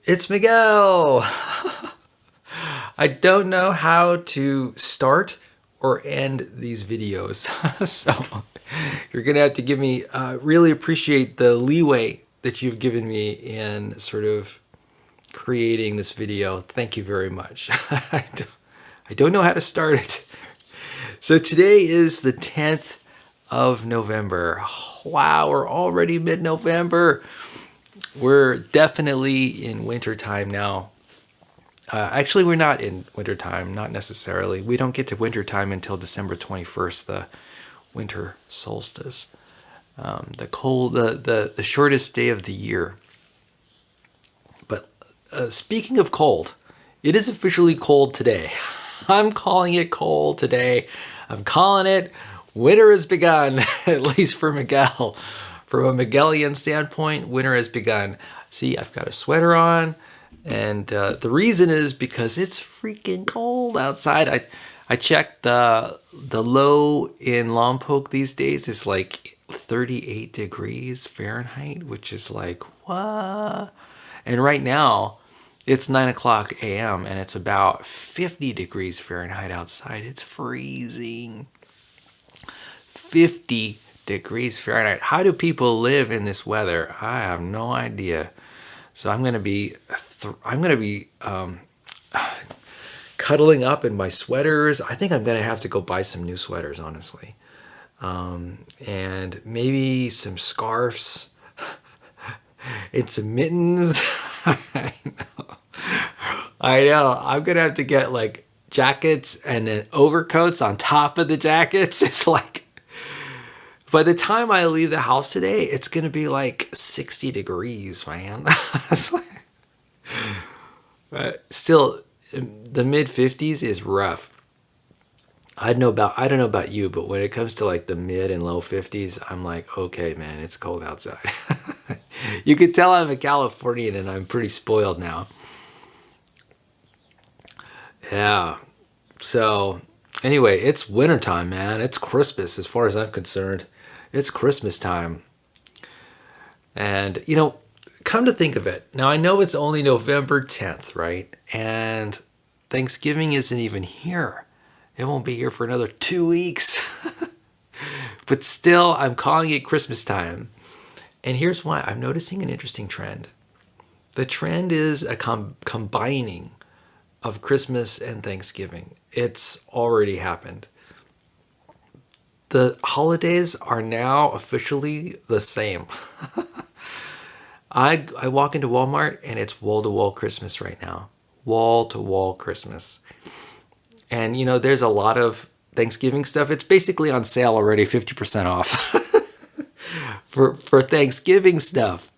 It's Miguel. I don't know how to start or end these videos. So you're going to have to give me, really appreciate the leeway that you've given me in sort of creating this video. Thank you very much. I don't know how to start it. So today is the 10th of November. Wow, we're already mid-November. We're definitely in winter time now. Actually, we're not in wintertime, not necessarily. We don't get to wintertime until December 21st, the winter solstice. The shortest day of the year. But speaking of cold, it is officially cold today. I'm calling it cold today. I'm calling it winter has begun, at least for Miguel. From a Miguelian standpoint, winter has begun. See, I've got a sweater on. And the reason is because it's freaking cold outside. I checked the low in Lompoc these days is like 38 degrees Fahrenheit, which is like, what? And right now, it's 9 o'clock a.m. and it's about 50 degrees Fahrenheit outside. It's freezing. 50 degrees Fahrenheit. How do people live in this weather? I have no idea. So I'm gonna be cuddling up in my sweaters. I think I'm gonna have to go buy some new sweaters, honestly, and maybe some scarves and some mittens. I know. I'm gonna have to get like jackets and then overcoats on top of the jackets. It's like by the time I leave the house today, it's going to be like 60 degrees, man. But still, the mid 50s is rough. I don't know about you, but when it comes to like the mid and low 50s, I'm like, okay, man, it's cold outside. You could tell I'm a Californian and I'm pretty spoiled now. Yeah. So anyway, it's wintertime, man. It's Christmas as far as I'm concerned. It's Christmas time. And, come to think of it, now I know it's only November 10th, right? And Thanksgiving isn't even here. It won't be here for another 2 weeks. But still, I'm calling it Christmas time. And here's why. I'm noticing an interesting trend. The trend is a combining of Christmas and Thanksgiving. It's already happened. The holidays are now officially the same. I walk into Walmart and it's wall-to-wall Christmas right now. Wall-to-wall Christmas. And there's a lot of Thanksgiving stuff. It's basically on sale already, 50% off for Thanksgiving stuff.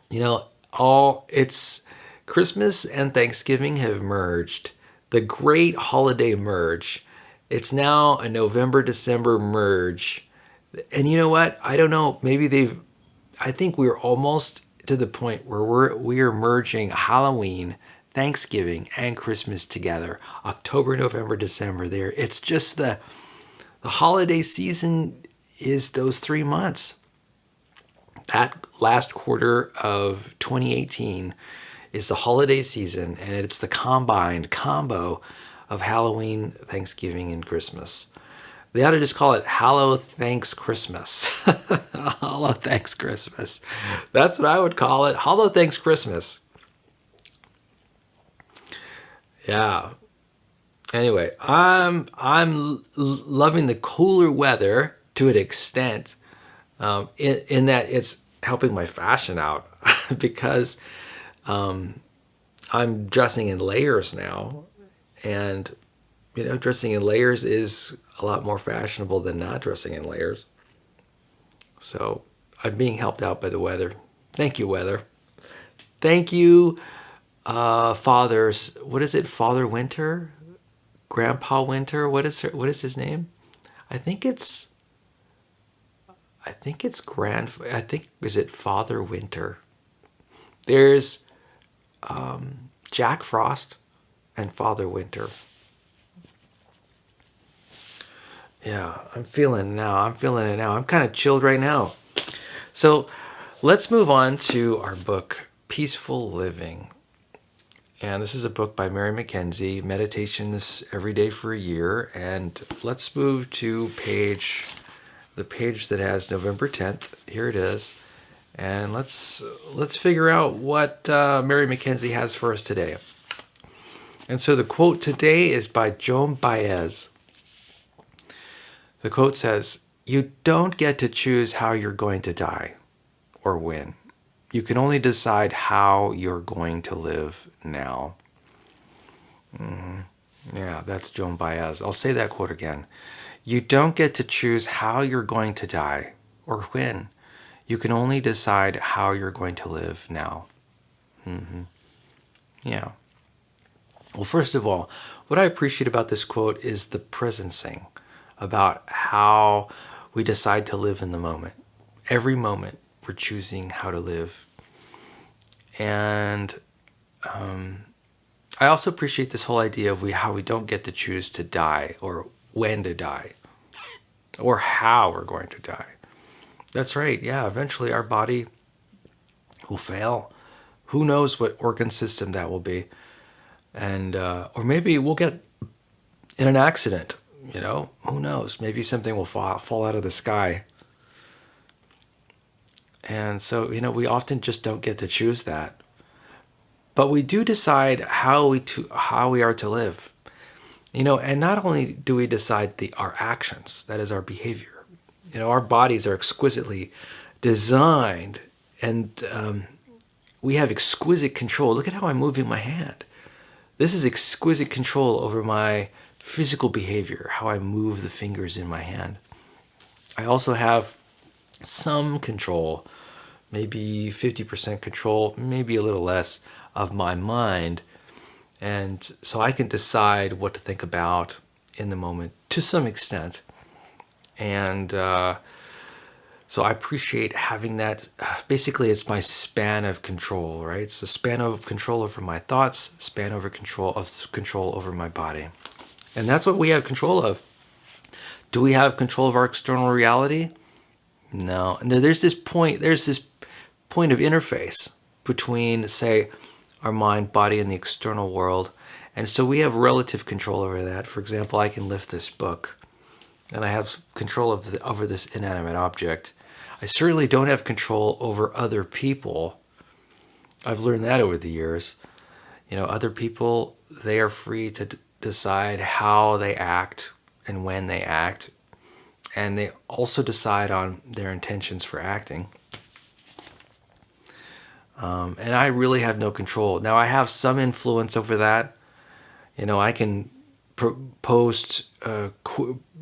It's Christmas and Thanksgiving have merged. The great holiday merge. It's now a November-December merge. And you know what? I don't know. I think we're almost to the point where we are merging Halloween, Thanksgiving, and Christmas together. October, November, December there. It's just the holiday season is those 3 months. That last quarter of 2018 is the holiday season, and it's the combined combo of Halloween, Thanksgiving, and Christmas. They ought to just call it Hallow Thanks Christmas. Hallow Thanks Christmas. That's what I would call it. Hallow Thanks Christmas. Yeah. Anyway, I'm loving the cooler weather to an extent, in that it's helping my fashion out because I'm dressing in layers now, and dressing in layers is a lot more fashionable than not dressing in layers. So I'm being helped out by the weather. Thank you, weather. Thank you, fathers. What is it? Father Winter? Grandpa Winter? What is his name? I think it's is it Father Winter? There's Jack Frost and Father Winter. Yeah, I'm feeling it now. I'm kind of chilled right now. So let's move on to our book Peaceful Living. And this is a book by Mary McKenzie, Meditations Every Day for a Year. And let's move to the page that has November 10th. Here it is. And let's figure out what Mary McKenzie has for us today. And so the quote today is by Joan Baez. The quote says, "You don't get to choose how you're going to die or when. You can only decide how you're going to live now." Yeah, that's Joan Baez. I'll say that quote again. You don't get to choose how you're going to die or when. You can only decide how you're going to live now. Yeah. Well, first of all, what I appreciate about this quote is the presencing, about how we decide to live in the moment. Every moment we're choosing how to live. And I also appreciate this whole idea of how we don't get to choose to die or when to die or how we're going to die. That's right. Yeah, eventually our body will fail. Who knows what organ system that will be? And or maybe we'll get in an accident, who knows? Maybe something will fall out of the sky. And so, we often just don't get to choose that. But we do decide how we are to live. And not only do we decide our actions, that is our behavior. Our bodies are exquisitely designed, and we have exquisite control. Look at how I'm moving my hand. This is exquisite control over my physical behavior, how I move the fingers in my hand. I also have some control, maybe 50% control, maybe a little less, of my mind. And so I can decide what to think about in the moment to some extent. And so I appreciate having that. Basically, it's my span of control, right? It's the span of control over my thoughts, span over control over my body. And that's what we have control of. Do we have control of our external reality? No. And there's this point of interface between, say, our mind, body, and the external world. And so we have relative control over that. For example, I can lift this book, and I have control over this inanimate object. I certainly don't have control over other people. I've learned that over the years. Other people, they are free to decide how they act and when they act. And they also decide on their intentions for acting. And I really have no control. Now, I have some influence over that. I can post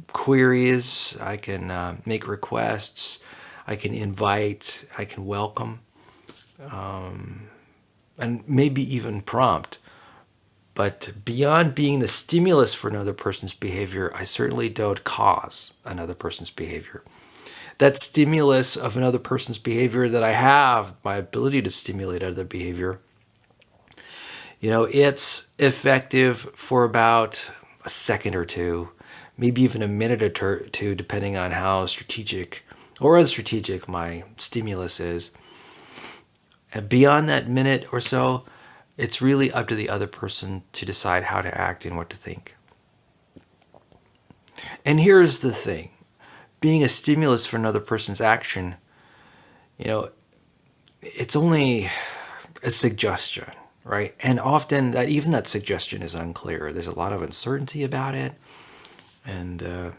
queries. I can make requests. I can invite. I can welcome. And maybe even prompt. But beyond being the stimulus for another person's behavior, I certainly don't cause another person's behavior. That stimulus of another person's behavior that I have, my ability to stimulate other behavior, it's effective for about a second or two, maybe even a minute or two, depending on how strategic or unstrategic my stimulus is. And beyond that minute or so, it's really up to the other person to decide how to act and what to think. And here's the thing. Being a stimulus for another person's action, it's only a suggestion, right? And often that suggestion is unclear. There's a lot of uncertainty about it. And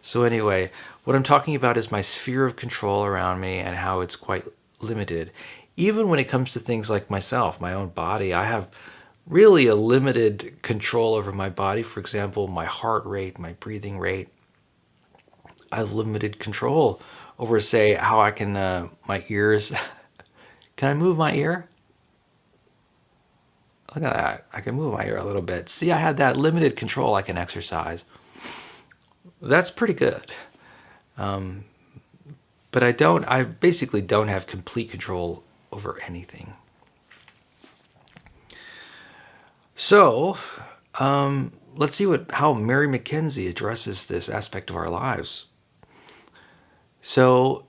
so anyway, what I'm talking about is my sphere of control around me and how it's quite limited. Even when it comes to things like myself, my own body, I have really a limited control over my body. For example, my heart rate, my breathing rate. I have limited control over, say, how I can, my ears. Can I move my ear? Look at that. I can move my ear a little bit. See, I had that limited control I can exercise. That's pretty good. But I basically don't have complete control over anything. So, let's see how Mary McKenzie addresses this aspect of our lives. So,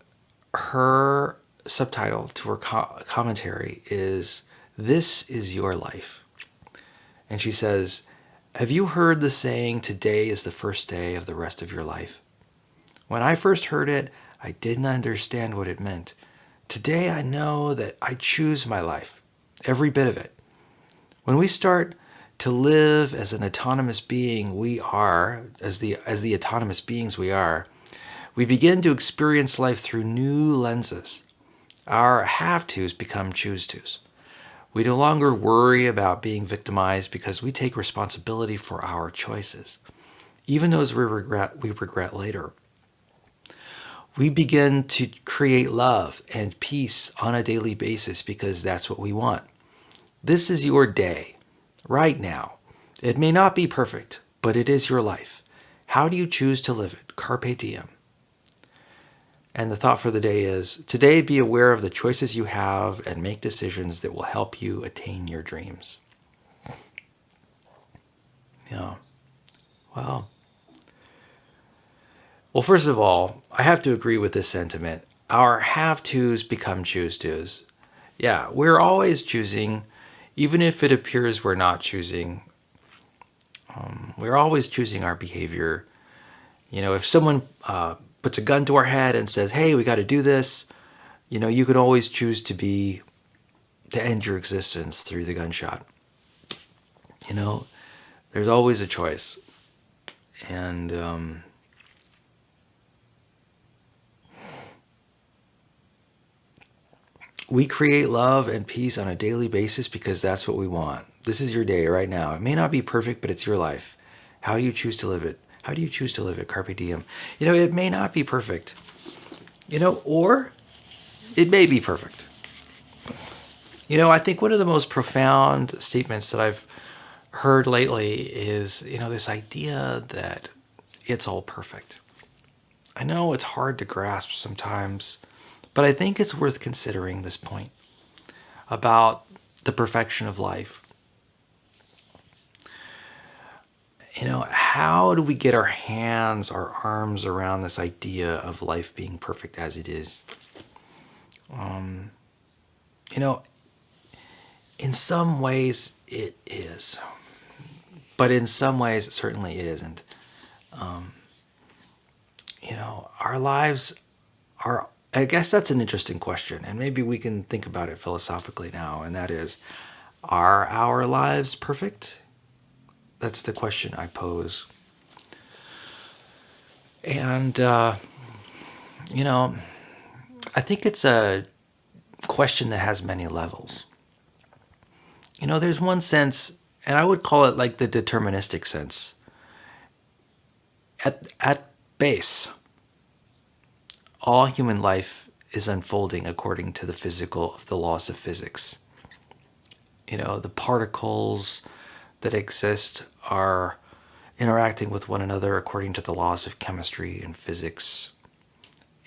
her subtitle to her commentary is, "This is your life." And she says, "Have you heard the saying, today is the first day of the rest of your life? When I first heard it, I didn't understand what it meant. Today I know that I choose my life, every bit of it. When we start to live as an autonomous being we are, as the autonomous beings we are, we begin to experience life through new lenses. Our have-tos become choose-tos. We no longer worry about being victimized because we take responsibility for our choices, even those we regret later. We begin to create love and peace on a daily basis because that's what we want. This is your day, right now. It may not be perfect, but it is your life. How do you choose to live it? Carpe diem." And the thought for the day is, today be aware of the choices you have and make decisions that will help you attain your dreams. Yeah. Well, first of all, I have to agree with this sentiment. Our have-tos become choose-tos. Yeah, we're always choosing, even if it appears we're not choosing. We're always choosing our behavior. If someone puts a gun to our head and says, "Hey, we got to do this," you can always choose to end your existence through the gunshot. There's always a choice. And we create love and peace on a daily basis because that's what we want. This is your day right now. It may not be perfect, but it's your life. How you choose to live it. How do you choose to live it? Carpe diem. It may not be perfect, or it may be perfect. I think one of the most profound statements that I've heard lately is, this idea that it's all perfect. I know it's hard to grasp sometimes, but I think it's worth considering this point about the perfection of life. How do we get our arms around this idea of life being perfect as it is? In some ways it is, but in some ways certainly it isn't. Our lives are, I guess that's an interesting question, and maybe we can think about it philosophically now, and that is, are our lives perfect? That's the question I pose. And, I think it's a question that has many levels. There's one sense, and I would call it like the deterministic sense. At base, all human life is unfolding according to the laws of physics. The particles that exist are interacting with one another according to the laws of chemistry and physics.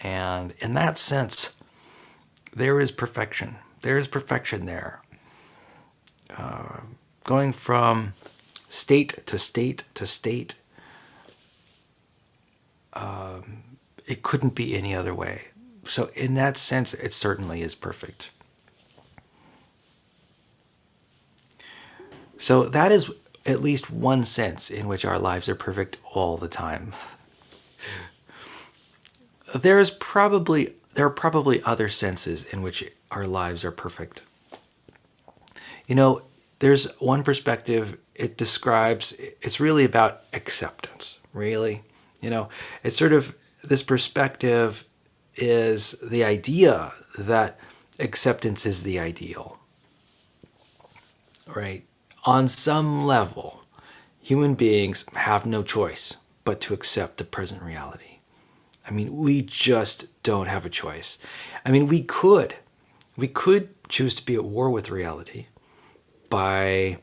And in that sense, there is perfection. There is perfection there. Going from state to state to state, it couldn't be any other way. So in that sense, it certainly is perfect. So that is at least one sense in which our lives are perfect all the time. There are probably other senses in which our lives are perfect. There's one perspective, it's really about acceptance, really. It's sort of, this perspective is the idea that acceptance is the ideal, right? On some level, human beings have no choice but to accept the present reality. We just don't have a choice. We could choose to be at war with reality by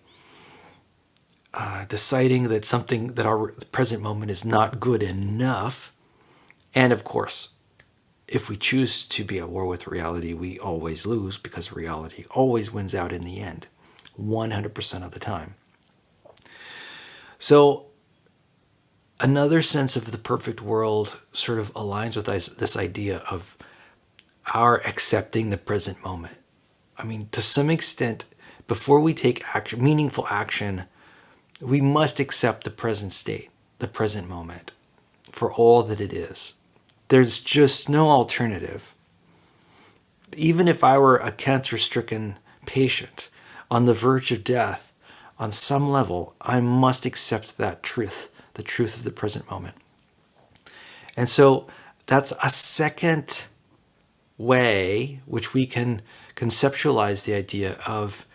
deciding that our present moment is not good enough. And of course, if we choose to be at war with reality, we always lose, because reality always wins out in the end, 100% of the time. So another sense of the perfect world sort of aligns with this idea of our accepting the present moment. I mean, to some extent, before we take action, meaningful action, we must accept the present state, the present moment, for all that it is. There's just no alternative. Even if I were a cancer-stricken patient on the verge of death, on some level, I must accept that truth, the truth of the present moment. And so that's a second way which we can conceptualize the idea of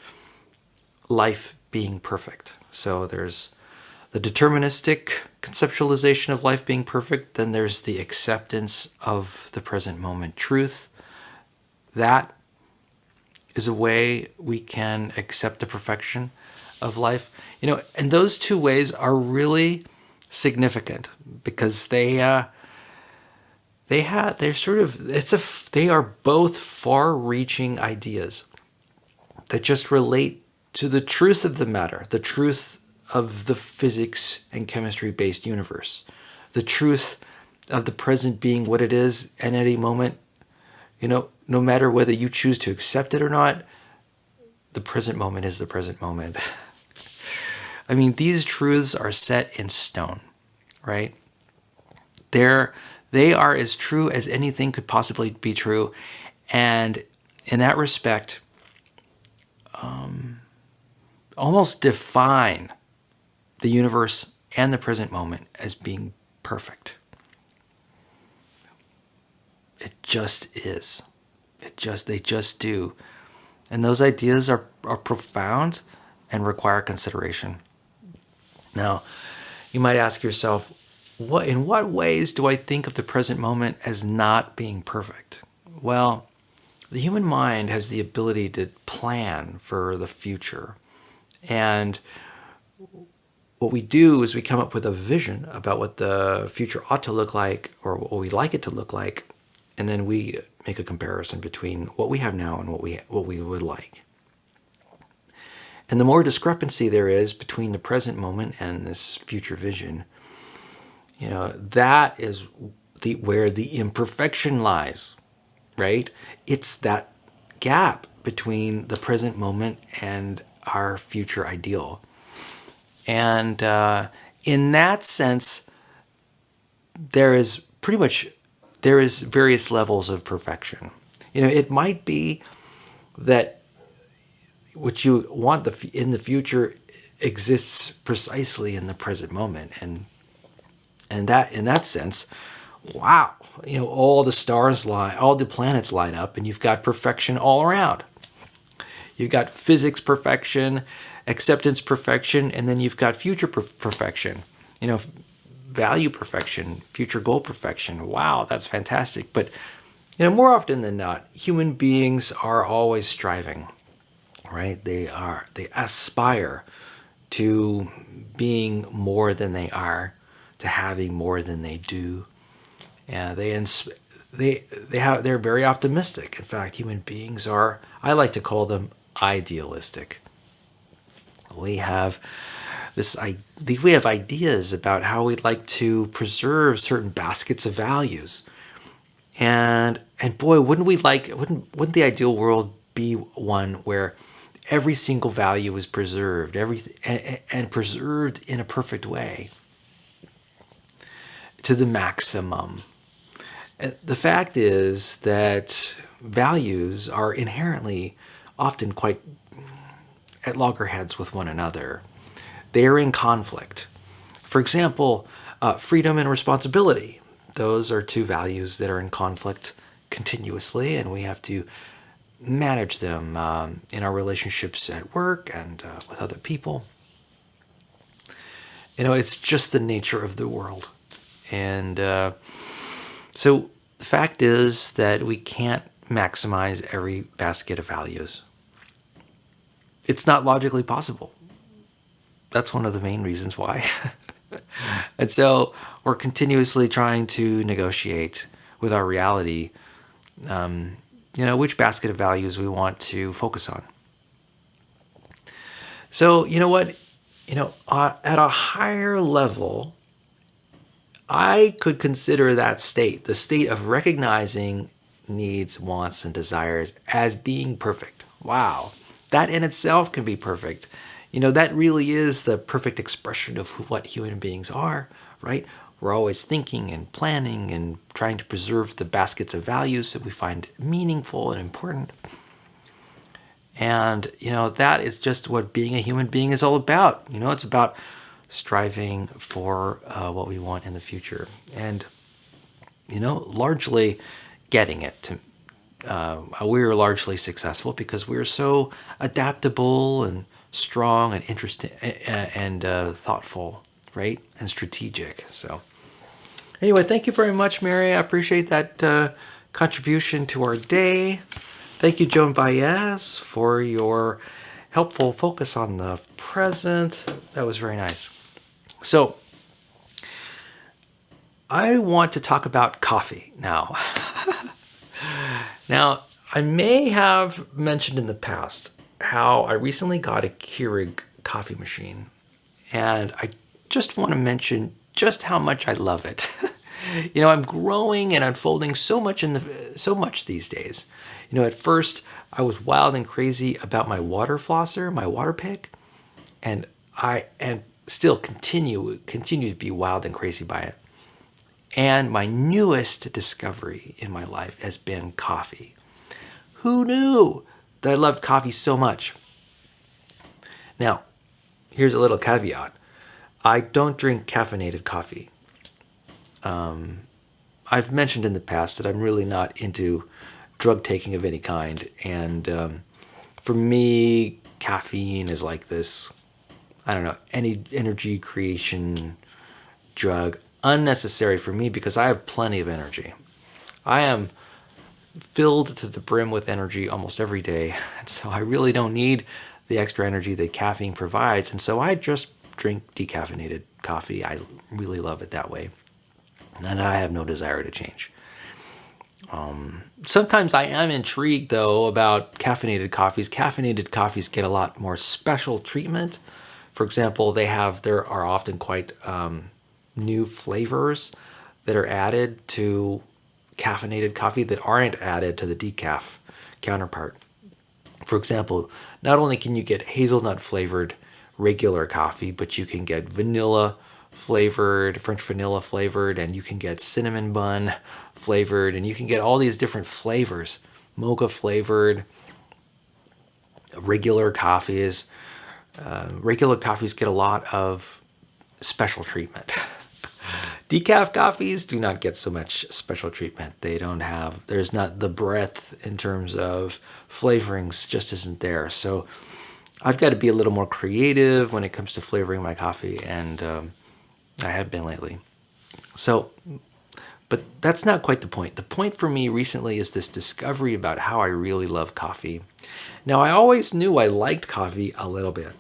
life being perfect. So there's the deterministic conceptualization of life being perfect, then there's the acceptance of the present moment truth. That is a way we can accept the perfection of life. And those two ways are really significant because they are both far-reaching ideas that just relate to the truth of the matter, the truth of the physics and chemistry-based universe, the truth of the present being what it is at any moment. No matter whether you choose to accept it or not, the present moment is the present moment. I mean, these truths are set in stone, right? They are as true as anything could possibly be true. And in that respect, almost define the universe and the present moment as being perfect. It just is. They just do. And those ideas are profound and require consideration. Now, you might ask yourself, in what ways do I think of the present moment as not being perfect? Well, the human mind has the ability to plan for the future. And what we do is we come up with a vision about what the future ought to look like or what we'd like it to look like. And then we make a comparison between what we have now and what we would like. And the more discrepancy there is between the present moment and this future vision, that is where the imperfection lies, right? It's that gap between the present moment and our future ideal. And in that sense, there is various levels of perfection. It might be that what you want in the future exists precisely in the present moment, and that in that sense, wow, all the stars line, all the planets line up, and you've got perfection all around. You've got physics perfection, acceptance perfection, and then you've got future perfection. Value perfection, future goal perfection. Wow, that's fantastic. But more often than not, human beings are always striving, right? They aspire to being more than they are, to having more than they do. And they're very optimistic. In fact, human beings are, I like to call them idealistic. We have ideas about how we'd like to preserve certain baskets of values. And boy, wouldn't the ideal world be one where every single value is preserved, and preserved in a perfect way to the maximum. The fact is that values are inherently often quite at loggerheads with one another. They are in conflict. For example, freedom and responsibility. Those are two values that are in conflict continuously, and we have to manage them in our relationships at work and with other people. It's just the nature of the world. And so the fact is that we can't maximize every basket of values. It's not logically possible. That's one of the main reasons why. And so we're continuously trying to negotiate with our reality, which basket of values we want to focus on. So, at a higher level, I could consider that state, the state of recognizing needs, wants, and desires as being perfect. Wow. That in itself can be perfect. That really is the perfect expression of what human beings are, right? We're always thinking and planning and trying to preserve the baskets of values that we find meaningful and important. And, that is just what being a human being is all about. It's about striving for what we want in the future. And, largely getting it. We were largely successful because we were so adaptable and strong and interesting and thoughtful, right? And strategic. So anyway, thank you very much, Mary. I appreciate that contribution to our day. Thank you, Joan Baez, for your helpful focus on the present. That was very nice. So I want to talk about coffee now. Now, I may have mentioned in the past how I recently got a Keurig coffee machine, and I just want to mention just how much I love it. I'm growing and unfolding so much these days. At first I was wild and crazy about my water flosser, my water pick, and I still continue to be wild and crazy by it. And my newest discovery in my life has been coffee. Who knew that I loved coffee so much? Now, here's a little caveat. I don't drink caffeinated coffee. I've mentioned in the past that I'm really not into drug taking of any kind. And for me, caffeine is like this, I don't know, any energy creation drug. Unnecessary for me because I have plenty of energy. I am filled to the brim with energy almost every day. And so I really don't need the extra energy that caffeine provides. And so I just drink decaffeinated coffee. I really love it that way. And I have no desire to change. Sometimes I am intrigued, though, about caffeinated coffees. Caffeinated coffees get a lot more special treatment. For example, there are often quite new flavors that are added to caffeinated coffee that aren't added to the decaf counterpart. For example, not only can you get hazelnut flavored regular coffee, but you can get vanilla flavored, French vanilla flavored, and you can get cinnamon bun flavored, and you can get all these different flavors, mocha flavored, regular coffees. Regular coffees get a lot of special treatment. Decaf coffees do not get so much special treatment. There's not the breadth in terms of flavorings, just isn't there. So I've got to be a little more creative when it comes to flavoring my coffee, and I have been lately. But that's not quite the point. The point for me recently is this discovery about how I really love coffee. Now, I always knew I liked coffee a little bit.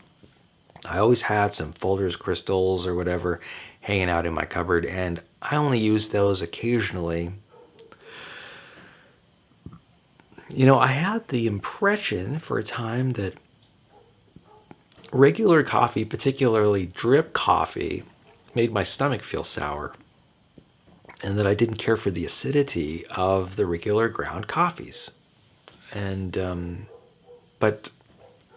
I always had some Folgers crystals or whatever hanging out in my cupboard, and I only used those occasionally. I had the impression for a time that regular coffee, particularly drip coffee, made my stomach feel sour, and that I didn't care for the acidity of the regular ground coffees. But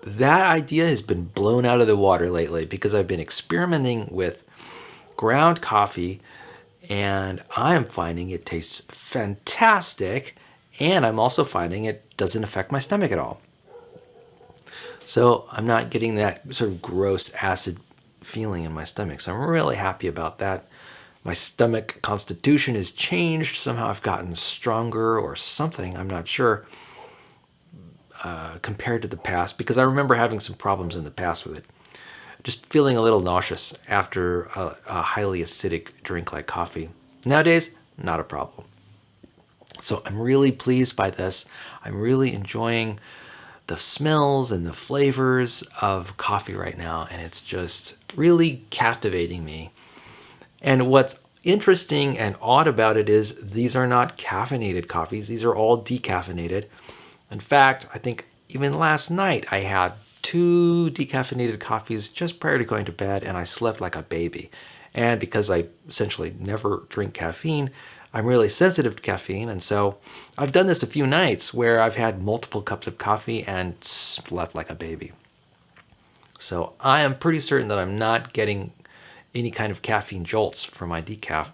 that idea has been blown out of the water lately because I've been experimenting with ground coffee, and I am finding it tastes fantastic, and I'm also finding it doesn't affect my stomach at all. So I'm not getting that sort of gross acid feeling in my stomach. So I'm really happy about that. My stomach constitution has changed. Somehow I've gotten stronger or something. I'm not sure. Compared to the past, because I remember having some problems in the past with it. Just feeling a little nauseous after a highly acidic drink like coffee. Nowadays, not a problem. So I'm really pleased by this. I'm really enjoying the smells and the flavors of coffee right now, and it's just really captivating me. And what's interesting and odd about it is these are not caffeinated coffees. These are all decaffeinated. In fact, I think even last night I had 2 decaffeinated coffees just prior to going to bed, and I slept like a baby. And because I essentially never drink caffeine, I'm really sensitive to caffeine, and so I've done this a few nights where I've had multiple cups of coffee and slept like a baby. So I am pretty certain that I'm not getting any kind of caffeine jolts from my decaf.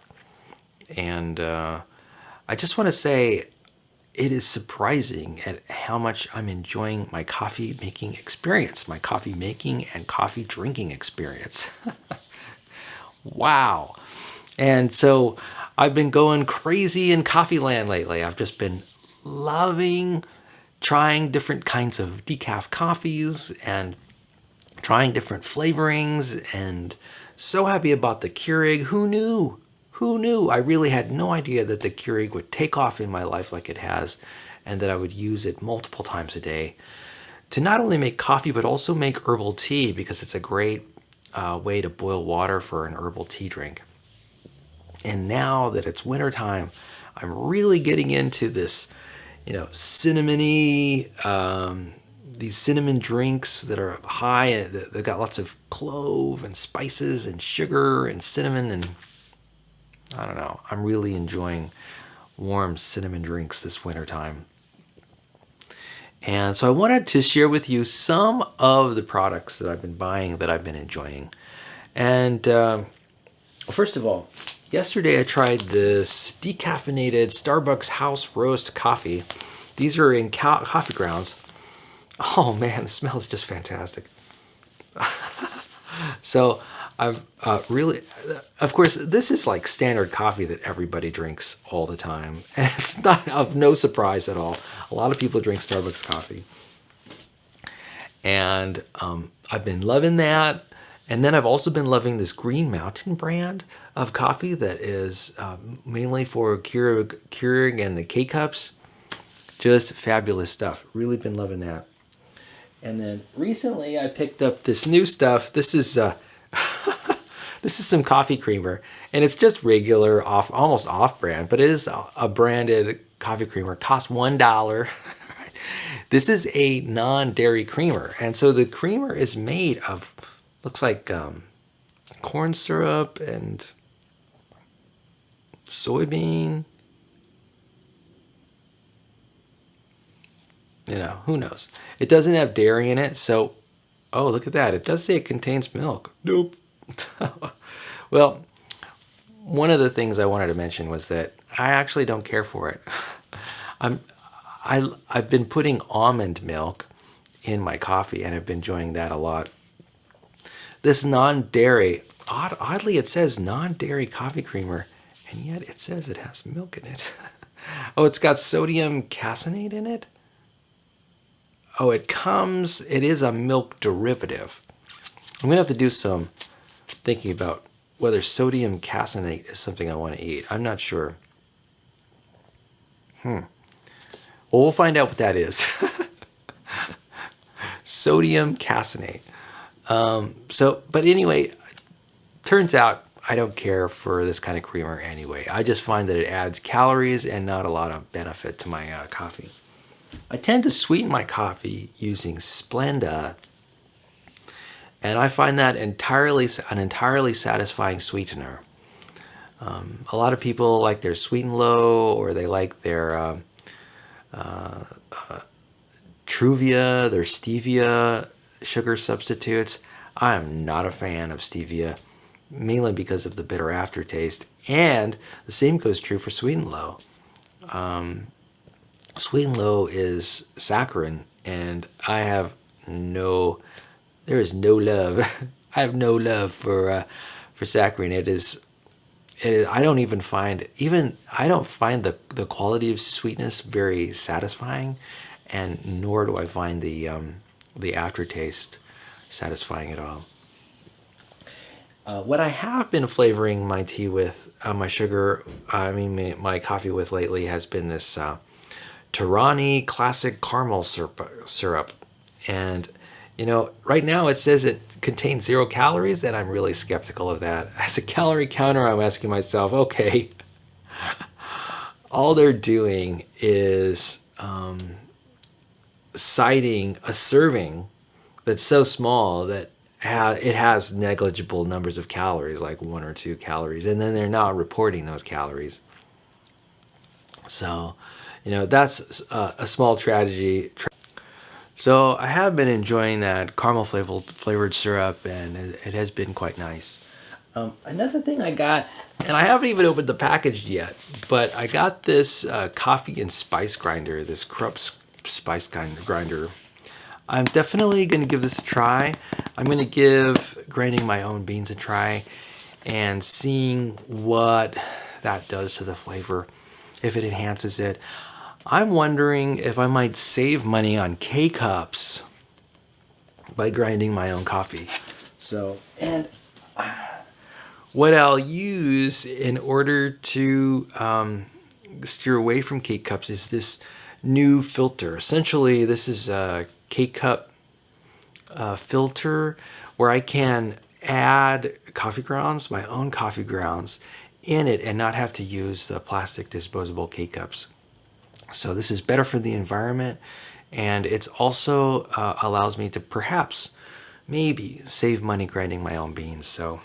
And I just want to say it is surprising at how much I'm enjoying my coffee making experience, my coffee making and coffee drinking experience. Wow. And so I've been going crazy in coffee land lately. I've just been loving trying different kinds of decaf coffees and trying different flavorings, and so happy about the Keurig. Who knew? Who knew? I really had no idea that the Keurig would take off in my life like it has, and that I would use it multiple times a day to not only make coffee, but also make herbal tea, because it's a great way to boil water for an herbal tea drink. And now that it's wintertime, I'm really getting into this, cinnamony, these cinnamon drinks that are high. They've got lots of clove and spices and sugar and cinnamon, and I don't know. I'm really enjoying warm cinnamon drinks this wintertime. And so I wanted to share with you some of the products that I've been buying that I've been enjoying. And first of all, yesterday I tried this decaffeinated Starbucks house roast coffee. These are in coffee grounds. Oh man, the smell is just fantastic. So I've really, of course, this is like standard coffee that everybody drinks all the time. And it's not of no surprise at all. A lot of people drink Starbucks coffee. And I've been loving that. And then I've also been loving this Green Mountain brand of coffee that is mainly for Keurig and the K-Cups. Just fabulous stuff. Really been loving that. And then recently I picked up this new stuff. This is this is some coffee creamer, and it's just regular, almost off-brand, but it is a branded coffee creamer. It costs $1. This is a non-dairy creamer, and so the creamer is made of, looks like corn syrup and soybean. Who knows? It doesn't have dairy in it, so, oh, look at that. It does say it contains milk. Nope. Well, one of the things I wanted to mention was that I actually don't care for it. I've been putting almond milk in my coffee, and I've been enjoying that a lot. This non-dairy, oddly it says non-dairy coffee creamer, and yet it says it has milk in it. Oh, it's got sodium caseinate in it? Oh, it is a milk derivative. I'm going to have to do some thinking about whether sodium caseinate is something I want to eat. I'm not sure. Well, we'll find out what that is. Sodium caseinate. But anyway, turns out I don't care for this kind of creamer anyway. I just find that it adds calories and not a lot of benefit to my coffee. I tend to sweeten my coffee using Splenda, and I find that an entirely satisfying sweetener. A lot of people like their Sweet and Low, or they like their Truvia, their stevia sugar substitutes. I am not a fan of stevia, mainly because of the bitter aftertaste, and the same goes true for Sweet and Low. Sweet and Low is saccharin, and there is no love. I have no love for saccharin. It is. I don't find the quality of sweetness very satisfying, and nor do I find the aftertaste satisfying at all. What I have been flavoring my tea with, my coffee with lately has been this Torani Classic Caramel syrup. And, right now it says it contains 0 calories, and I'm really skeptical of that. As a calorie counter, I'm asking myself, okay, all they're doing is citing a serving that's so small that it has negligible numbers of calories, like 1 or 2 calories, and then they're not reporting those calories. So, that's a small tragedy. So I have been enjoying that caramel flavored syrup, and it has been quite nice. Another thing I got, and I haven't even opened the package yet, but I got this coffee and spice grinder, this Krupp spice grinder. I'm definitely going to give this a try. I'm going to give grinding my own beans a try and seeing what that does to the flavor, if it enhances it. I'm wondering if I might save money on K-Cups by grinding my own coffee. So, and what I'll use in order to steer away from K-Cups is this new filter. Essentially, this is a K-Cup filter where I can add coffee grounds, my own coffee grounds, in it and not have to use the plastic disposable K-Cups. So this is better for the environment, and it's also allows me to perhaps, maybe, save money grinding my own beans. So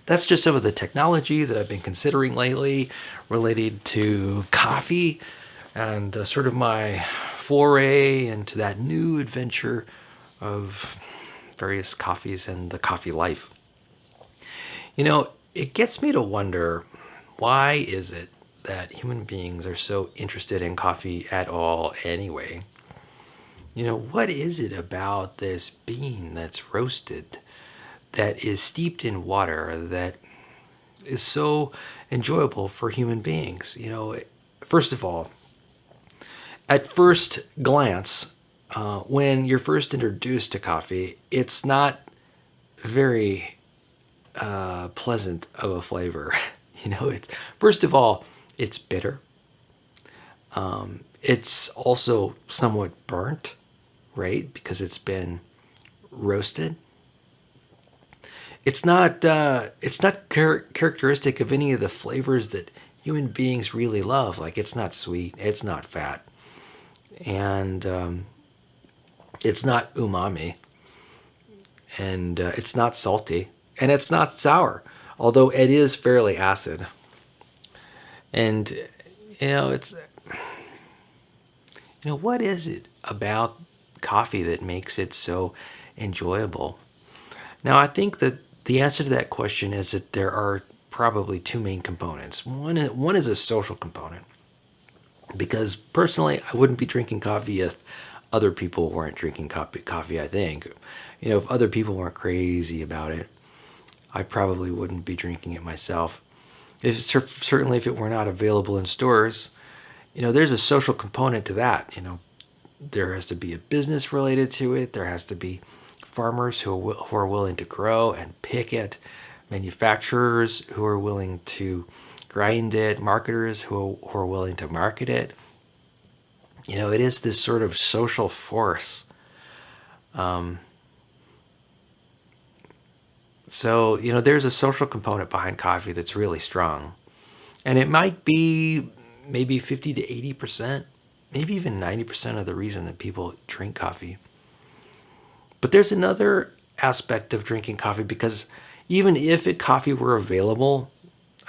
that's just some of the technology that I've been considering lately related to coffee and sort of my foray into that new adventure of various coffees and the coffee life. It gets me to wonder, why is it that human beings are so interested in coffee at all anyway? What is it about this bean that's roasted, that is steeped in water, that is so enjoyable for human beings? First of all, at first glance, when you're first introduced to coffee, it's not very pleasant of a flavor. It's, first of all, it's bitter. It's also somewhat burnt, right? Because it's been roasted. It's not characteristic of any of the flavors that human beings really love. Like, it's not sweet, it's not fat, and it's not umami, and it's not salty, and it's not sour, although it is fairly acid. And what is it about coffee that makes it so enjoyable? Now, I think that the answer to that question is that there are probably two main components. One is a social component, because personally, I wouldn't be drinking coffee if other people weren't drinking coffee. I think, if other people weren't crazy about it, I probably wouldn't be drinking it myself. Certainly if it were not available in stores, there's a social component to that. There has to be a business related to it. There has to be farmers who are willing to grow and pick it, manufacturers who are willing to grind it, marketers who are willing to market it. It is this sort of social force. So, there's a social component behind coffee that's really strong. And it might be maybe 50 to 80%, maybe even 90% of the reason that people drink coffee. But there's another aspect of drinking coffee, because even if coffee were available,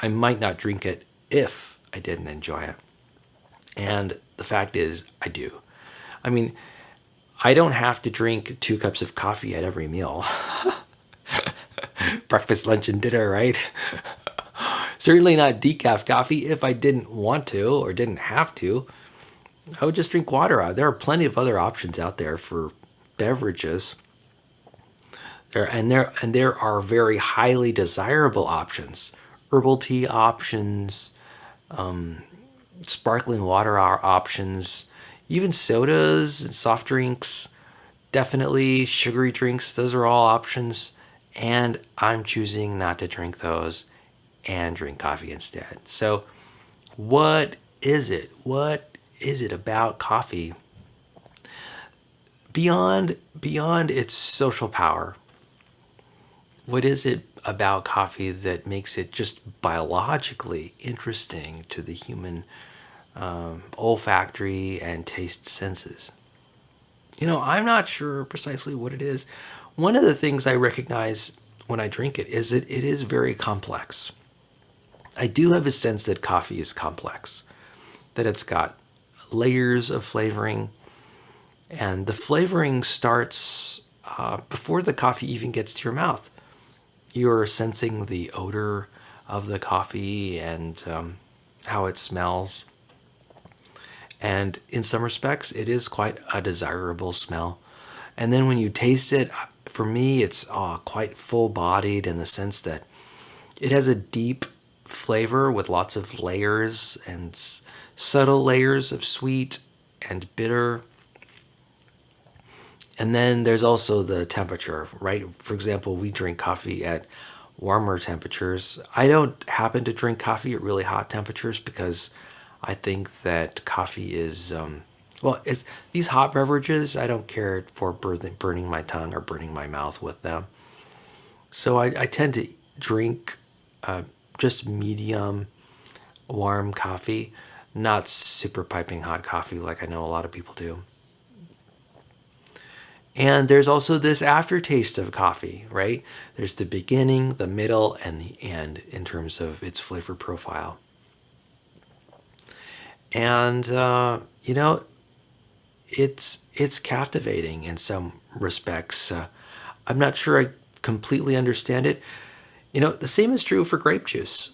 I might not drink it if I didn't enjoy it. And the fact is, I do. I mean, I don't have to drink 2 cups of coffee at every meal. Breakfast, lunch, and dinner, right? Certainly not decaf coffee. If I didn't want to or didn't have to, I would just drink water. There are plenty of other options out there for beverages. There are very highly desirable options. Herbal tea options, sparkling water are options, even sodas and soft drinks, definitely sugary drinks. Those are all options. And I'm choosing not to drink those and drink coffee instead. So what is it? What is it about coffee beyond its social power? What is it about coffee that makes it just biologically interesting to the human olfactory and taste senses? I'm not sure precisely what it is. One of the things I recognize when I drink it is that it is very complex. I do have a sense that coffee is complex. that it's got layers of flavoring, and the flavoring starts before the coffee even gets to your mouth. You're sensing the odor of the coffee and how it smells. And in some respects, it is quite a desirable smell. And then when you taste it, for me, it's quite full-bodied in the sense that it has a deep flavor with lots of layers and subtle layers of sweet and bitter. And then there's also the temperature, right? For example, we drink coffee at warmer temperatures. I don't happen to drink coffee at really hot temperatures because I think that coffee is, it's these hot beverages, I don't care for burning my tongue or burning my mouth with them. So I tend to drink just medium warm coffee, not super piping hot coffee like I know a lot of people do. And there's also this aftertaste of coffee, right? There's the beginning, the middle, and the end in terms of its flavor profile. And, it's captivating in some respects. I'm not sure I completely understand it. The same is true for grape juice.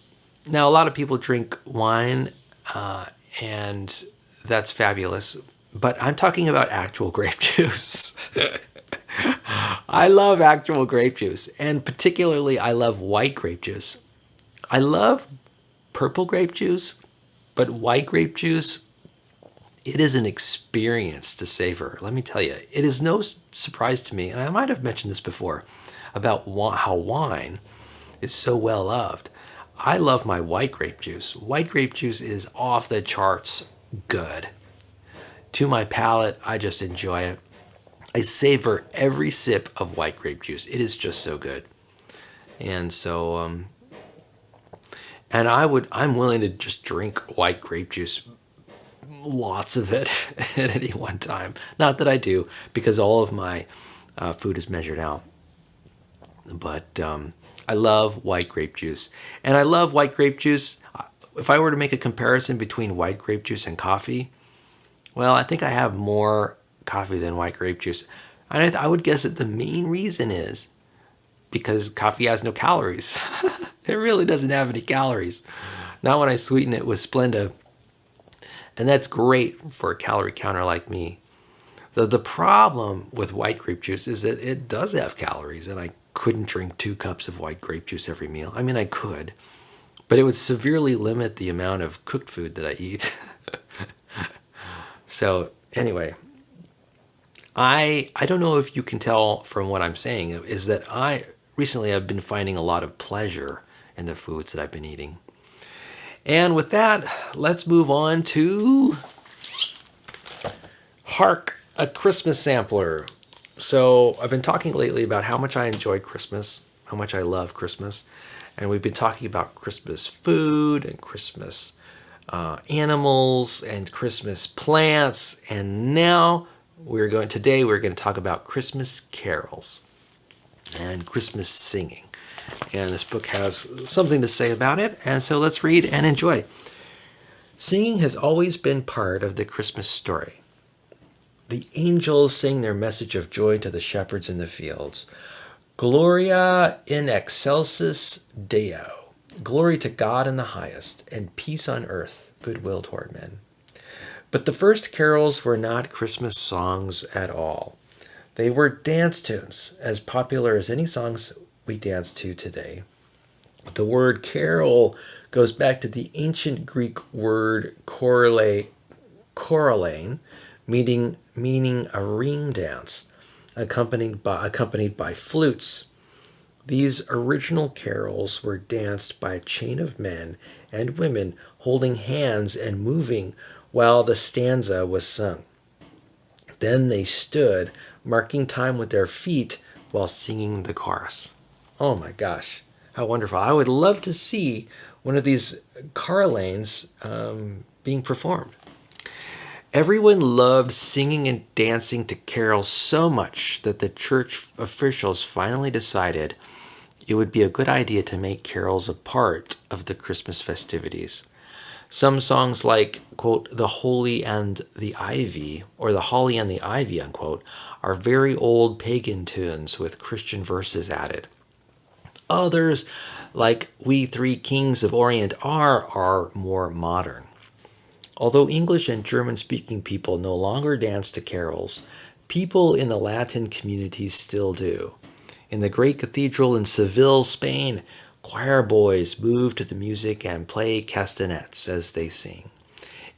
Now, a lot of people drink wine, and that's fabulous. But I'm talking about actual grape juice. I love actual grape juice, and particularly I love white grape juice. I love purple grape juice, but white grape juice, it is an experience to savor. Let me tell you, it is no surprise to me, and I might have mentioned this before, about how wine is so well loved. I love my white grape juice. White grape juice is off the charts good. To my palate, I just enjoy it. I savor every sip of white grape juice. It is just so good. And so, I'm willing to just drink white grape juice, lots of it at any one time. Not that I do, because all of my food is measured out. But I love white grape juice. And I love white grape juice. If I were to make a comparison between white grape juice and coffee, well, I think I have more coffee than white grape juice. And I would guess that the main reason is because coffee has no calories. It really doesn't have any calories. Not when I sweeten it with Splenda. And that's great for a calorie counter like me. The problem with white grape juice is that it does have calories, and I couldn't drink 2 cups of white grape juice every meal. I mean, I could, but it would severely limit the amount of cooked food that I eat. So anyway, I don't know if you can tell from what I'm saying, is that recently I've been finding a lot of pleasure in the foods that I've been eating. And with that, let's move on to Hark, a Christmas sampler. So I've been talking lately about how much I enjoy Christmas, how much I love Christmas. And we've been talking about Christmas food and Christmas animals and Christmas plants. And now today we're going to talk about Christmas carols and Christmas singing. And this book has something to say about it. And so let's read and enjoy. Singing has always been part of the Christmas story. The angels sing their message of joy to the shepherds in the fields. Gloria in excelsis Deo. Glory to God in the highest, and peace on earth, goodwill toward men. But the first carols were not Christmas songs at all. They were dance tunes, as popular as any songs we dance to today. The word carol goes back to the ancient Greek word chorale, meaning a ring dance, accompanied by flutes. These original carols were danced by a chain of men and women holding hands and moving while the stanza was sung. Then they stood, marking time with their feet while singing the chorus. Oh my gosh, how wonderful. I would love to see one of these carlanes being performed. Everyone loved singing and dancing to carols so much that the church officials finally decided it would be a good idea to make carols a part of the Christmas festivities. Some songs like, quote, "The Holy and the Ivy," or "The Holly and the Ivy," unquote, are very old pagan tunes with Christian verses added. Others, like "We Three Kings of Orient are more modern. Although English and German-speaking people no longer dance to carols, people in the Latin communities still do. In the great cathedral in Seville, Spain, choir boys move to the music and play castanets as they sing.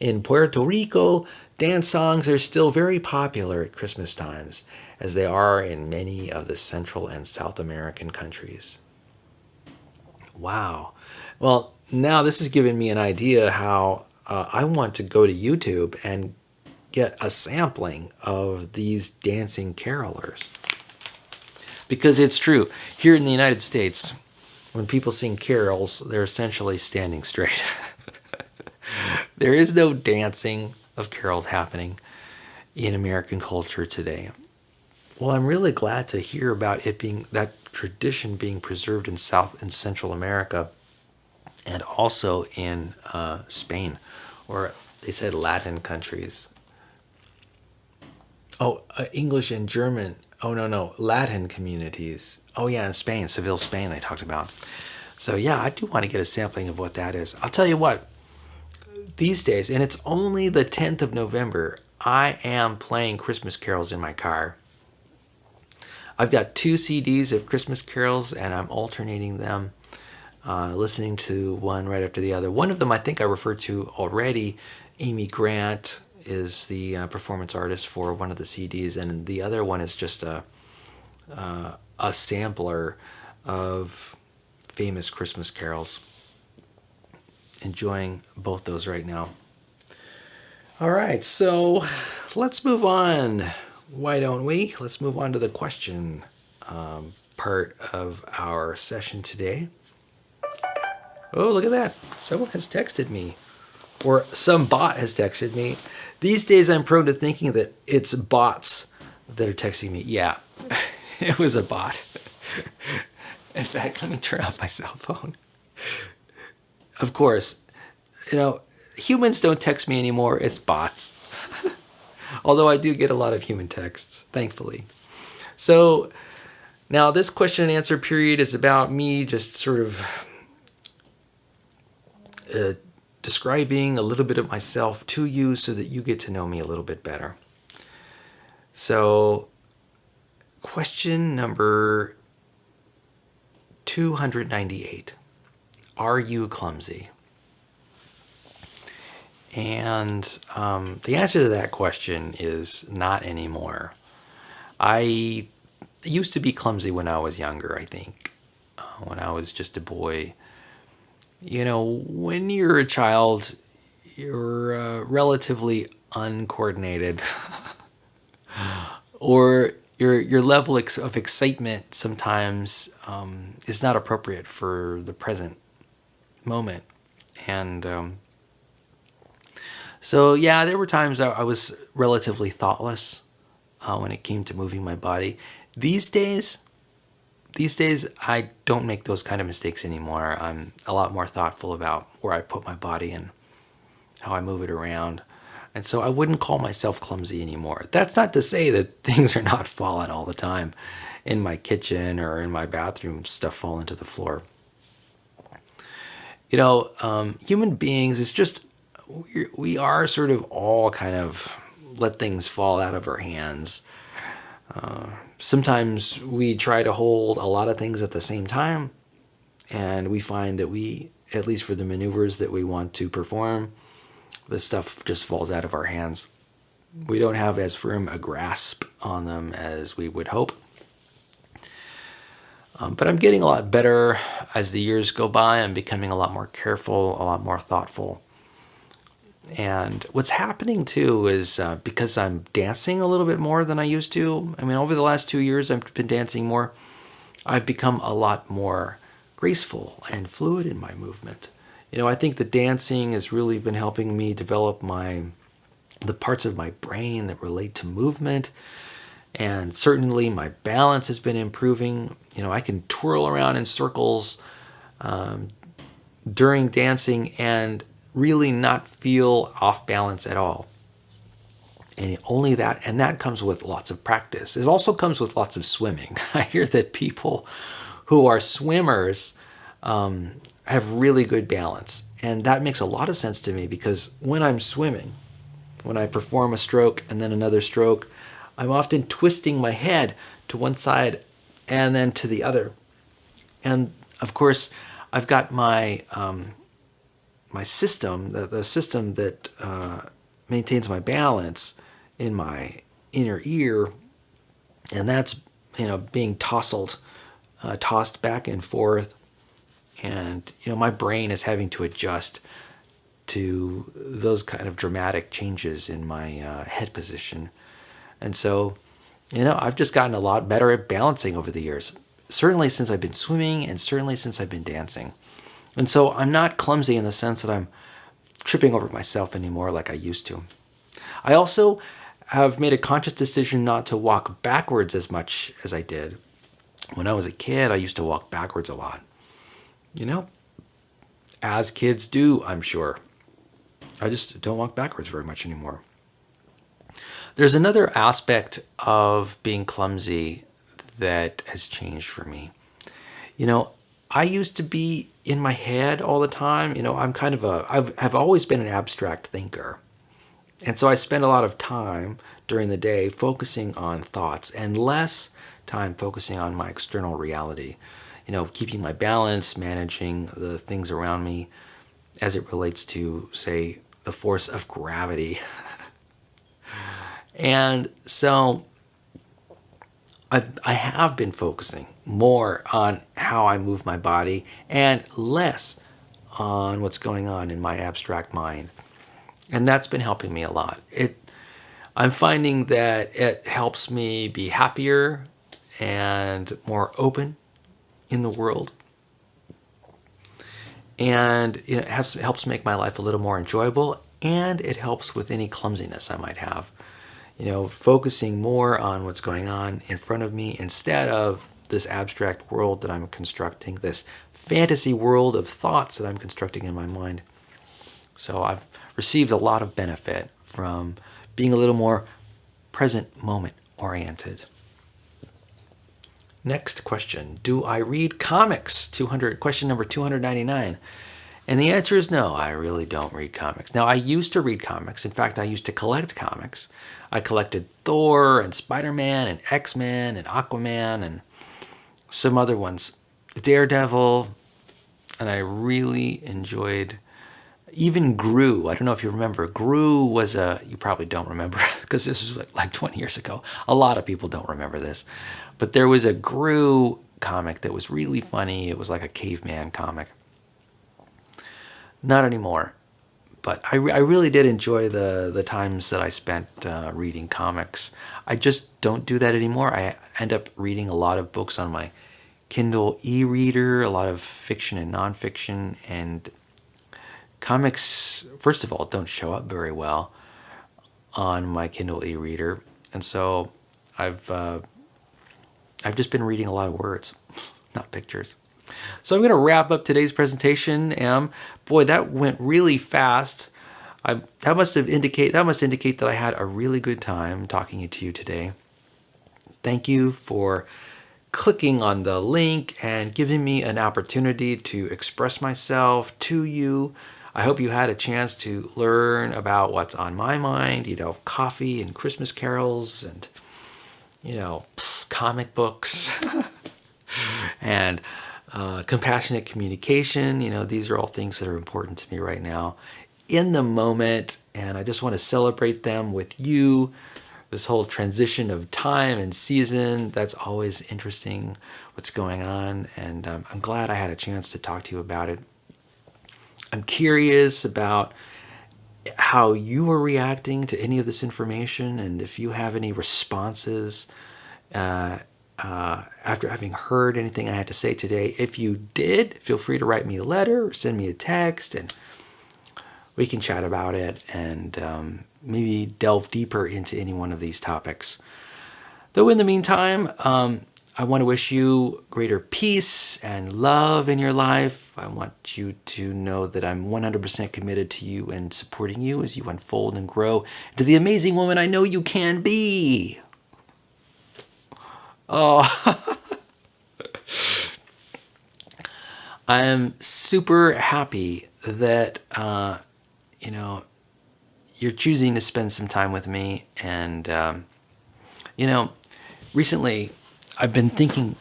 In Puerto Rico, dance songs are still very popular at Christmas times, as they are in many of the Central and South American countries. Wow. Well, now this has given me an idea how I want to go to YouTube and get a sampling of these dancing carolers. Because it's true, here in the United States, when people sing carols, they're essentially standing straight. There is no dancing of carols happening in American culture today. Well, I'm really glad to hear about it being that tradition being preserved in South and Central America, and also in Spain, or they said Latin countries. Oh, English and German. Oh, no, Latin communities. Oh, yeah, in Spain, Seville, Spain, they talked about. So, yeah, I do want to get a sampling of what that is. I'll tell you what, these days, and it's only the 10th of November, I am playing Christmas carols in my car. I've got 2 CDs of Christmas carols, and I'm alternating them, listening to one right after the other. One of them I think I referred to already. Amy Grant is the performance artist for one of the CDs, and the other one is just a sampler of famous Christmas carols. Enjoying both those right now. All right, so let's move on. Why don't we? Let's move on to the question part of our session today. Oh, look at that. Someone has texted me, or some bot has texted me. These days I'm prone to thinking that it's bots that are texting me. Yeah, it was a bot. In fact, let me turn off my cell phone. Of course, humans don't text me anymore. It's bots. Although I do get a lot of human texts, thankfully. So now this question and answer period is about me just sort of describing a little bit of myself to you so that you get to know me a little bit better. So question number 298. Are you clumsy? And the answer to that question is not anymore. I used to be clumsy when I was younger, I think. When I was just a boy. When you're a child, you're relatively uncoordinated. Or your level of excitement sometimes is not appropriate for the present moment. And so, yeah, there were times I was relatively thoughtless when it came to moving my body. These days, I don't make those kind of mistakes anymore. I'm a lot more thoughtful about where I put my body and how I move it around. And so I wouldn't call myself clumsy anymore. That's not to say that things are not falling all the time. In my kitchen or in my bathroom, stuff falling to the floor. Human beings, it's just, we are sort of all kind of let things fall out of our hands. Sometimes we try to hold a lot of things at the same time, and we find that we, at least for the maneuvers that we want to perform, the stuff just falls out of our hands. We don't have as firm a grasp on them as we would hope. But I'm getting a lot better as the years go by. I'm becoming a lot more careful, a lot more thoughtful. And what's happening too is because I'm dancing a little bit more than I used to. I mean, over the last 2 years, I've been dancing more. I've become a lot more graceful and fluid in my movement. I think the dancing has really been helping me develop the parts of my brain that relate to movement. And certainly my balance has been improving. I can twirl around in circles during dancing, and really not feel off balance at all. And only that, and that comes with lots of practice. It also comes with lots of swimming. I hear that people who are swimmers have really good balance. And that makes a lot of sense to me because when I'm swimming, when I perform a stroke and then another stroke, I'm often twisting my head to one side and then to the other. And of course, I've got my my system, the system that maintains my balance in my inner ear, and that's being tossed back and forth, and my brain is having to adjust to those kind of dramatic changes in my head position. And so, I've just gotten a lot better at balancing over the years. Certainly since I've been swimming and certainly since I've been dancing. And so I'm not clumsy in the sense that I'm tripping over myself anymore like I used to. I also have made a conscious decision not to walk backwards as much as I did. When I was a kid, I used to walk backwards a lot. As kids do, I'm sure. I just don't walk backwards very much anymore. There's another aspect of being clumsy that has changed for me. I used to be in my head all the time. I've always been an abstract thinker. And so I spend a lot of time during the day focusing on thoughts and less time focusing on my external reality. Keeping my balance, managing the things around me as it relates to, say, the force of gravity. And so I have been focusing more on how I move my body and less on what's going on in my abstract mind. And that's been helping me a lot. I'm finding that it helps me be happier and more open in the world. And it helps make my life a little more enjoyable, and it helps with any clumsiness I might have. Focusing more on what's going on in front of me instead of this abstract world that I'm constructing, this fantasy world of thoughts that I'm constructing in my mind. So I've received a lot of benefit from being a little more present moment oriented. Next question. Do I read comics? Question number 299. And the answer is no, I really don't read comics. Now, I used to read comics. In fact, I used to collect comics. I collected Thor and Spider-Man and X-Men and Aquaman and some other ones. Daredevil. And I really enjoyed even Gru. I don't know if you remember. Gru was you probably don't remember because this was like 20 years ago. A lot of people don't remember this. But there was a Gru comic that was really funny. It was like a caveman comic. Not anymore. But I really did enjoy the times that I spent reading comics. I just don't do that anymore. I end up reading a lot of books on my Kindle e-reader, a lot of fiction and nonfiction, and comics, first of all, don't show up very well on my Kindle e-reader. And so I've just been reading a lot of words, not pictures. So I'm going to wrap up today's presentation. Boy, that went really fast. That must indicate that I had a really good time talking to you today. Thank you for clicking on the link and giving me an opportunity to express myself to you. I hope you had a chance to learn about what's on my mind, coffee and Christmas carols and, comic books and compassionate communication. These are all things that are important to me right now in the moment, and I just want to celebrate them with you. This whole transition of time and season, that's always interesting, what's going on, and I'm glad I had a chance to talk to you about it. I'm curious about how you are reacting to any of this information, and if you have any responses after having heard anything I had to say today. If you did, feel free to write me a letter or send me a text, and we can chat about it and maybe delve deeper into any one of these topics. Though in the meantime, I want to wish you greater peace and love in your life. I want you to know that I'm 100% committed to you and supporting you as you unfold and grow into the amazing woman I know you can be. Oh, I am super happy that, you know, you're choosing to spend some time with me. And, you know, recently I've been thinking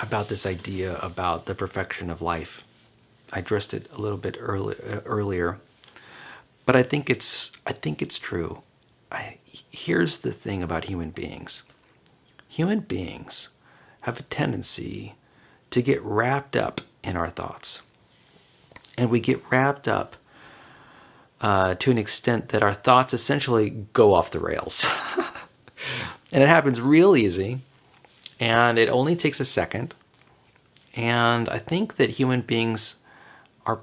about this idea about the perfection of life. I addressed it a little bit earlier, but I think it's true. Here's the thing about human beings. Human beings have a tendency to get wrapped up in our thoughts. And we get wrapped up to an extent that our thoughts essentially go off the rails. And it happens real easy, and it only takes a second. And I think that human beings are,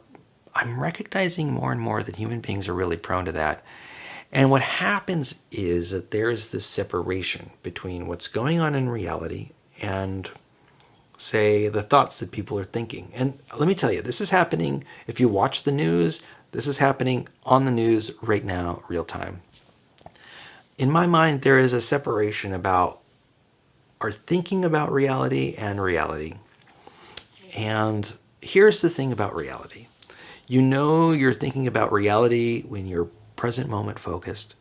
I'm recognizing more and more that human beings are really prone to that. And what happens is that there's this separation between what's going on in reality and, say, the thoughts that people are thinking. And let me tell you, this is happening if you watch the news. This is happening on the news right now, real time. In my mind, there is a separation about our thinking about reality and reality. And here's the thing about reality. You know you're thinking about reality when you're present moment focused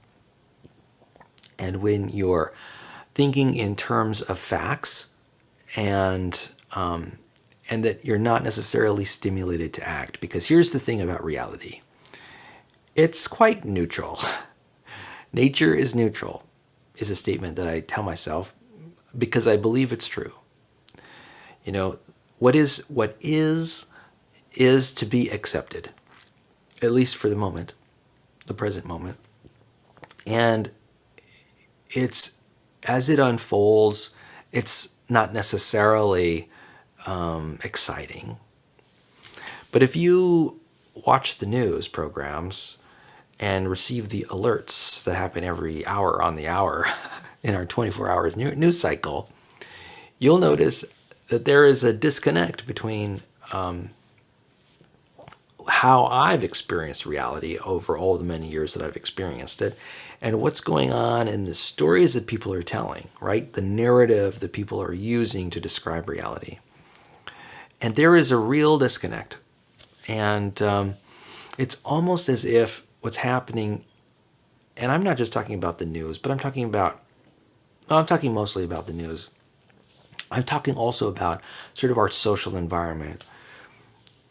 and when you're thinking in terms of facts, and that you're not necessarily stimulated to act. Because here's the thing about reality. It's quite neutral. Nature is neutral, is a statement that I tell myself because I believe it's true. You know, what is to be accepted, at least for the moment, the present moment. And it's, as it unfolds, it's not necessarily exciting. But if you watch the news programs and receive the alerts that happen every hour on the hour in our 24-hour news cycle, you'll notice that there is a disconnect between how I've experienced reality over all the many years that I've experienced it and what's going on in the stories that people are telling, right? The narrative that people are using to describe reality. And there is a real disconnect. And it's almost as if what's happening, and I'm not just talking about the news, but I'm talking mostly about the news. I'm talking also about sort of our social environment,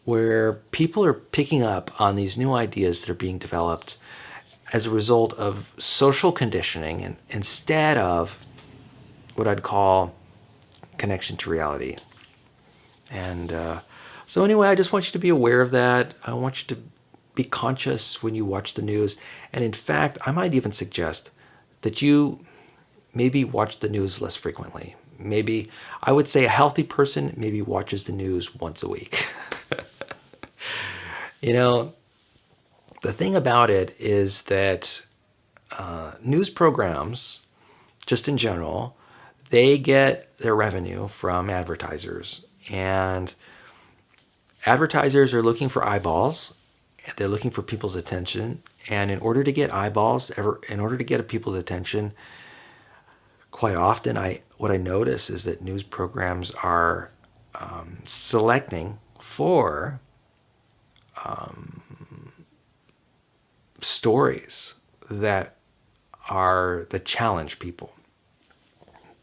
where people are picking up on these new ideas that are being developed as a result of social conditioning, and instead of what I'd call connection to reality. And so anyway, I just want you to be aware of that. I want you to be conscious when you watch the news. And in fact, I might even suggest that you maybe watch the news less frequently. Maybe, I would say a healthy person maybe watches the news once a week. You know, the thing about it is that news programs, just in general, they get their revenue from advertisers. And advertisers are looking for eyeballs. They're looking for people's attention. And in order to get eyeballs, in order to get people's attention, quite often what I notice is that news programs are selecting for stories that challenge people.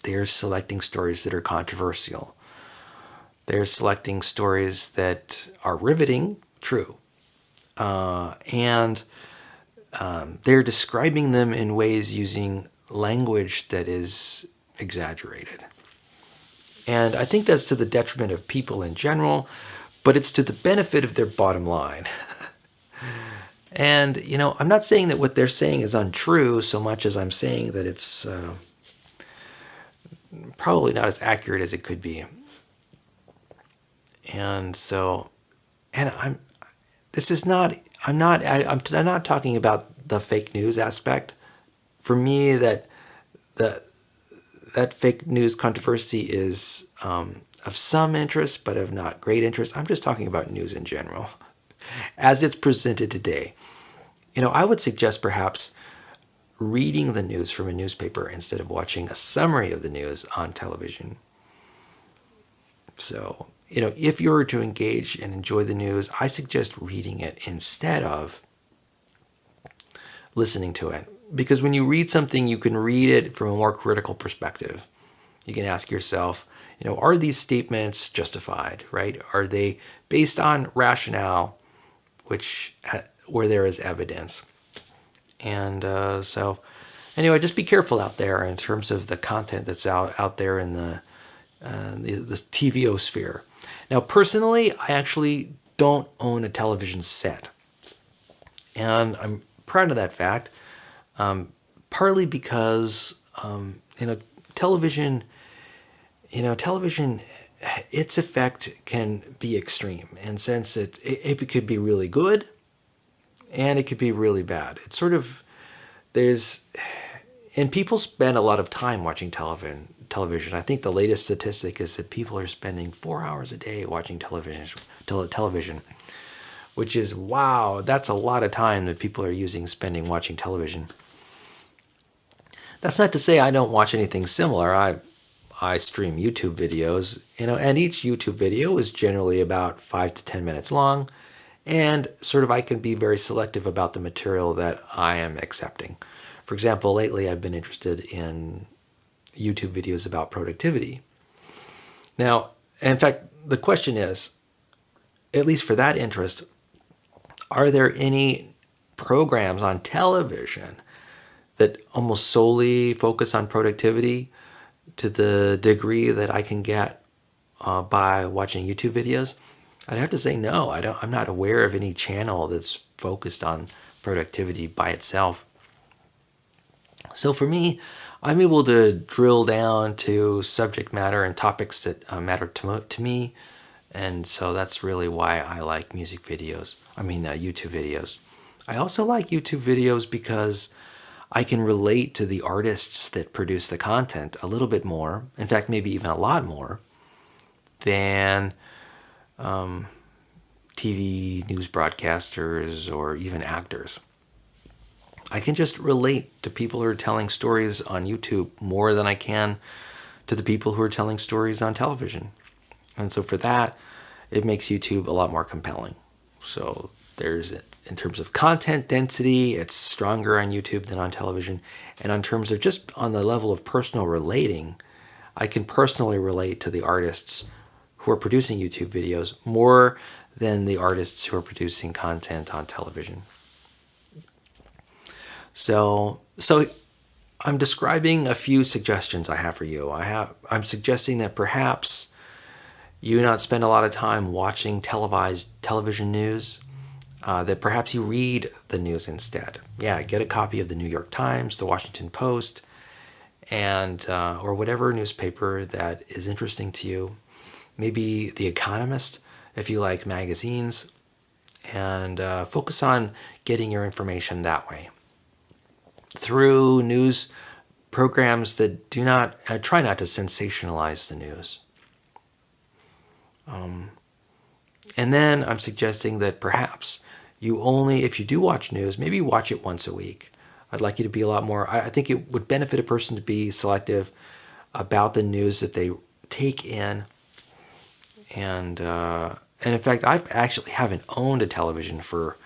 They're selecting stories that are controversial. They're selecting stories that are riveting, true, and they're describing them in ways using language that is exaggerated. And I think that's to the detriment of people in general, but it's to the benefit of their bottom line. And, you know, I'm not saying that what they're saying is untrue so much as I'm saying that it's probably not as accurate as it could be. And so, and I'm not talking about the fake news aspect. For me, that that fake news controversy is of some interest, but of not great interest. I'm just talking about news in general, as it's presented today. I would suggest perhaps reading the news from a newspaper instead of watching a summary of the news on television. So, if you were to engage and enjoy the news, I suggest reading it instead of listening to it. Because when you read something, you can read it from a more critical perspective. You can ask yourself, are these statements justified, right? Are they based on rationale, where there is evidence? And so, anyway, just be careful out there in terms of the content that's out there in the TVosphere. Now, personally, I actually don't own a television set, and I'm proud of that fact. Partly because television, its effect can be extreme, and since it could be really good, and it could be really bad. It's sort of and people spend a lot of time watching television. I think the latest statistic is that people are spending 4 hours a day watching television, which is, wow, that's a lot of time that people are spending watching television. That's not to say I don't watch anything similar. I stream YouTube videos, and each YouTube video is generally about 5 to 10 minutes long, and sort of I can be very selective about the material that I am accepting. For example, lately I've been interested in YouTube videos about productivity. Now, in fact, the question is, at least for that interest, are there any programs on television that almost solely focus on productivity to the degree that I can get by watching YouTube videos? I'd have to say no. I'm not aware of any channel that's focused on productivity by itself. So for me, I'm able to drill down to subject matter and topics that matter to me. And so that's really why I like YouTube videos. I also like YouTube videos because I can relate to the artists that produce the content a little bit more. In fact, maybe even a lot more than TV news broadcasters or even actors. I can just relate to people who are telling stories on YouTube more than I can to the people who are telling stories on television. And so for that, it makes YouTube a lot more compelling. So in terms of content density, it's stronger on YouTube than on television. And in terms of just on the level of personal relating, I can personally relate to the artists who are producing YouTube videos more than the artists who are producing content on television. So I'm describing a few suggestions I have for you. I'm suggesting that perhaps you not spend a lot of time watching televised television news, that perhaps you read the news instead. Yeah, get a copy of the New York Times, the Washington Post, and or whatever newspaper that is interesting to you. Maybe The Economist, if you like magazines, and focus on getting your information that way through news programs that do not try not to sensationalize the news. And then I'm suggesting that perhaps if you do watch news, maybe watch it once a week. I'd like you to be a lot more, I think it would benefit a person to be selective about the news that they take in. And in fact, I actually haven't owned a television for,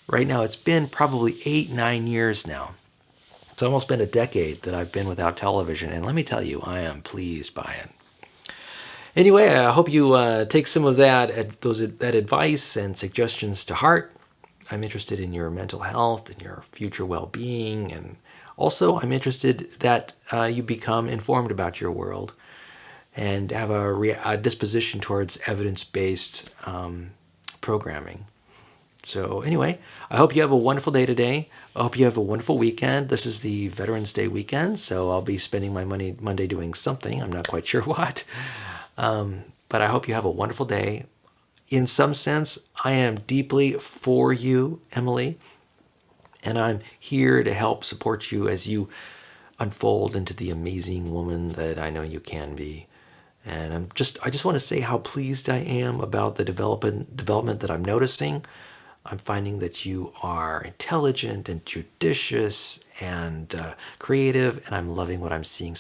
right now, it's been probably 8-9 years now. It's almost been a decade that I've been without television, and let me tell you, I am pleased by it. Anyway, I hope you take some of that advice and suggestions to heart. I'm interested in your mental health and your future well-being, and also I'm interested that you become informed about your world and have a disposition towards evidence-based programming. So anyway, I hope you have a wonderful day today. I hope you have a wonderful weekend. This is the Veterans Day weekend, so I'll be spending my Monday doing something. I'm not quite sure what. But I hope you have a wonderful day. In some sense, I am deeply for you, Emily, and I'm here to help support you as you unfold into the amazing woman that I know you can be. And I just want to say how pleased I am about the development that I'm noticing. I'm finding that you are intelligent and judicious and creative, and I'm loving what I'm seeing. So